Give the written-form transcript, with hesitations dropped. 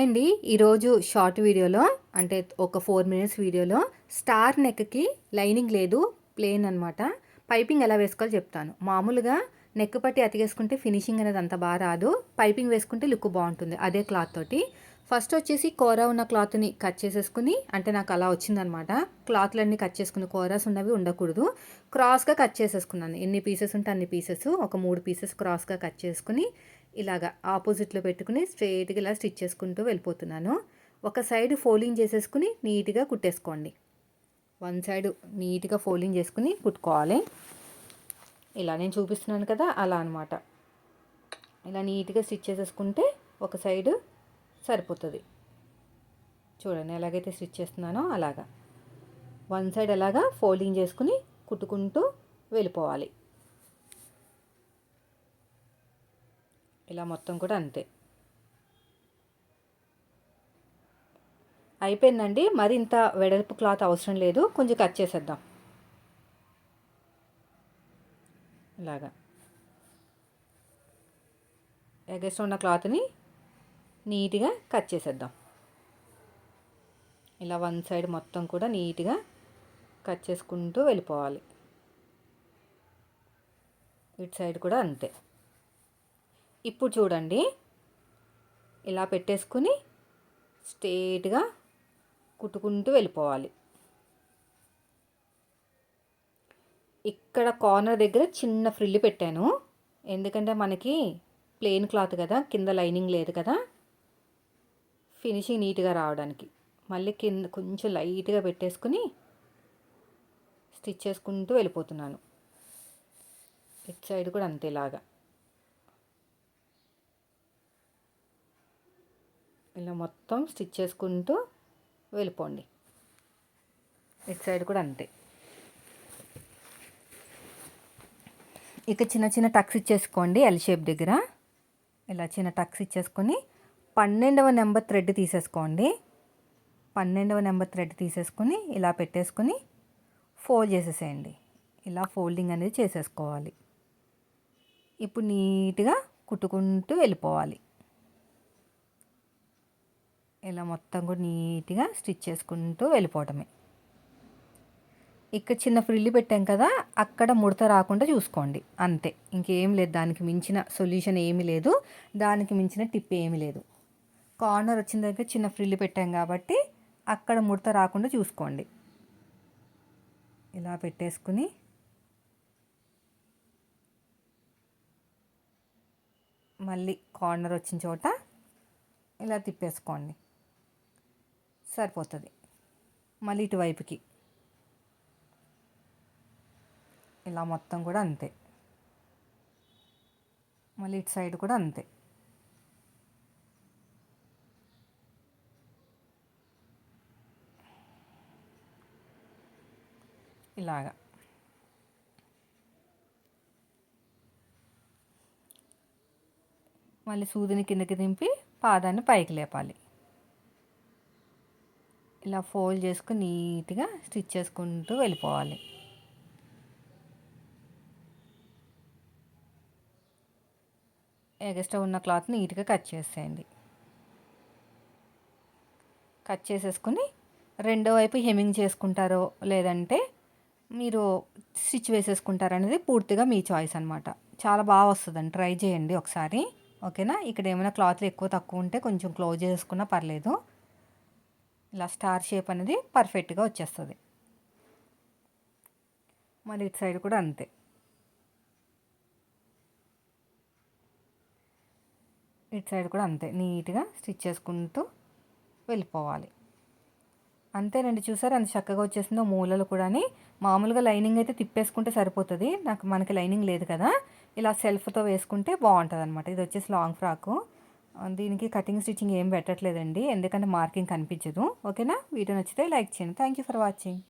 అండి ఈరోజు షార్ట్ వీడియోలో అంటే ఒక 4 మినిట్స్ వీడియోలో స్టార్ నెక్కి లైనింగ్ లేదు, ప్లెయిన్ అనమాట. పైపింగ్ ఎలా వేసుకోవాలో చెప్తాను. మామూలుగా నెక్ పట్టి అతికేసుకుంటే ఫినిషింగ్ అనేది అంత బాగా రాదు. పైపింగ్ వేసుకుంటే లుక్ బాగుంటుంది అదే క్లాత్ తోటి. ఫస్ట్ వచ్చేసి కోర ఉన్న క్లాత్ని కట్ చేసేసుకుని, అంటే నాకు అలా వచ్చిందనమాట. క్లాత్లన్నీ కట్ చేసుకుని, కోరాస్ ఉన్నవి ఉండకూడదు. క్రాస్గా కట్ చేసేసుకున్నాను. ఎన్ని పీసెస్ ఉంటే అన్ని పీసెస్, ఒక 3 పీసెస్ క్రాస్గా కట్ చేసుకుని ఇలాగా ఆపోజిట్లో పెట్టుకుని స్ట్రైట్గా ఇలా స్టిచ్ చేసుకుంటూ వెళ్ళిపోతున్నాను. ఒక సైడ్ ఫోల్డింగ్ చేసేసుకుని నీట్గా కుట్టేసుకోండి. వన్ సైడ్ నీట్గా ఫోల్డింగ్ చేసుకుని కుట్టుకోవాలి. ఇలా నేను చూపిస్తున్నాను కదా, అలా అనమాట. ఇలా నీట్గా స్టిచ్ చేసేసుకుంటే ఒక సైడు సరిపోతుంది. చూడండి ఎలాగైతే స్టిచ్ చేస్తున్నానో అలాగా వన్ సైడ్ అలాగా ఫోల్డింగ్ చేసుకుని కుట్టుకుంటూ వెళ్ళిపోవాలి. ఇలా మొత్తం కూడా అంతే అయిపోయిందండి. మరి ఇంత వెడల్పు క్లాత్ అవసరం లేదు, కొంచెం కట్ చేసేద్దాం. ఇలాగా ఎగస్ట్రా ఉన్న క్లాత్ని నీట్గా కట్ చేసేద్దాం. ఇలా వన్ సైడ్ మొత్తం కూడా నీట్గా కట్ చేసుకుంటూ వెళ్ళిపోవాలి. ఇటు సైడ్ కూడా అంతే. ఇప్పుడు చూడండి ఇలా పెట్టేసుకుని స్ట్రేట్గా కుట్టుకుంటూ వెళ్ళిపోవాలి. ఇక్కడ కార్నర్ దగ్గర చిన్న ఫ్రిల్ పెట్టాను, ఎందుకంటే మనకి ప్లెయిన్ క్లాత్ కదా, కింద లైనింగ్ లేదు కదా, ఫినిషింగ్ నీట్గా రావడానికి. మళ్ళీ కింద కొంచెం లైట్గా పెట్టేసుకుని స్టిచ్ చేసుకుంటూ వెళ్ళిపోతున్నాను. ఇటు సైడ్ కూడా అంతేలాగా ఇలా మొత్తం స్టిచ్ చేసుకుంటూ వెళ్ళిపోండి. ఇటు సైడ్ కూడా అంతే. ఇక చిన్న చిన్న టక్స్ ఇచ్చేసుకోండి. ఎల్ షేప్ దగ్గర ఇలా చిన్న టక్స్ ఇచ్చేసుకొని 12వ నెంబర్ థ్రెడ్ తీసేసుకోండి. 12వ నెంబర్ థ్రెడ్ తీసేసుకొని ఇలా పెట్టేసుకొని ఫోల్డ్ చేసేసేయండి. ఇలా ఫోల్డింగ్ అనేది చేసేసుకోవాలి. ఇప్పుడు నీట్గా కుట్టుకుంటూ వెళ్ళిపోవాలి. ఇలా మొత్తం కూడా నీట్గా స్టిచ్ చేసుకుంటూ వెళ్ళిపోవటమే. ఇక్కడ చిన్న ఫ్రిల్లు పెట్టాం కదా, అక్కడ ముడత రాకుండా చూసుకోండి అంతే. ఇంకేం లేదు, దానికి మించిన సొల్యూషన్ ఏమీ లేదు, దానికి మించిన టిప్ ఏమీ లేదు. కార్నర్ వచ్చిన దగ్గర చిన్న ఫ్రిల్లు పెట్టాం కాబట్టి అక్కడ ముడత రాకుండా చూసుకోండి. ఇలా పెట్టేసుకుని మళ్ళీ కార్నర్ వచ్చిన చోట ఇలా తిప్పేసుకోండి, సరిపోతుంది. మళ్ళీ ఇటువైపుకి ఇలా మొత్తం కూడా అంతే. మళ్ళీ ఇటు సైడ్ కూడా అంతే. ఇలాగా మళ్ళీ సూదిని కిందకి దింపి పాదాన్ని పైకి లేపాలి. ఇలా ఫోల్డ్ చేసుకుని నీట్గా స్టిచ్ చేసుకుంటూ వెళ్ళిపోవాలి. ఎగస్ట్రా ఉన్న క్లాత్ నీట్గా కట్ చేసేయండి. కట్ చేసేసుకుని రెండో వైపు హెమ్మింగ్ చేసుకుంటారో లేదంటే మీరు స్టిచ్ వేసేసుకుంటారనేది పూర్తిగా మీ చాయిస్ అనమాట. చాలా బాగా వస్తుందండి, ట్రై చేయండి ఒకసారి. ఓకేనా? ఇక్కడ ఏమైనా క్లాత్లు ఎక్కువ తక్కువ ఉంటే కొంచెం క్లోజ్ చేసుకున్నా పర్లేదు. ఇలా స్టార్ షేప్ అనేది పర్ఫెక్ట్గా వచ్చేస్తుంది. మళ్ళీ ఇటు సైడ్ కూడా అంతే. ఇటు సైడ్ కూడా అంతే, నీట్గా స్టిచ్ చేసుకుంటూ వెళ్ళిపోవాలి. అంతేనండి, చూసారు అంత చక్కగా వచ్చేసిందో. మూలలు కూడా మామూలుగా లైనింగ్ అయితే తిప్పేసుకుంటే సరిపోతుంది, మనకి లైనింగ్ లేదు కదా, ఇలా సెల్ఫ్తో వేసుకుంటే బాగుంటుంది అనమాట. ఇది వచ్చేసి లాంగ్ ఫ్రాకు, దీనికి కటింగ్ స్టిచ్చింగ్ ఏం పెట్టట్లేదండి, ఎందుకంటే మార్కింగ్ కనిపించదు. ఓకేనా? వీడియో నచ్చితే లైక్ చేయండి. Thank you for watching.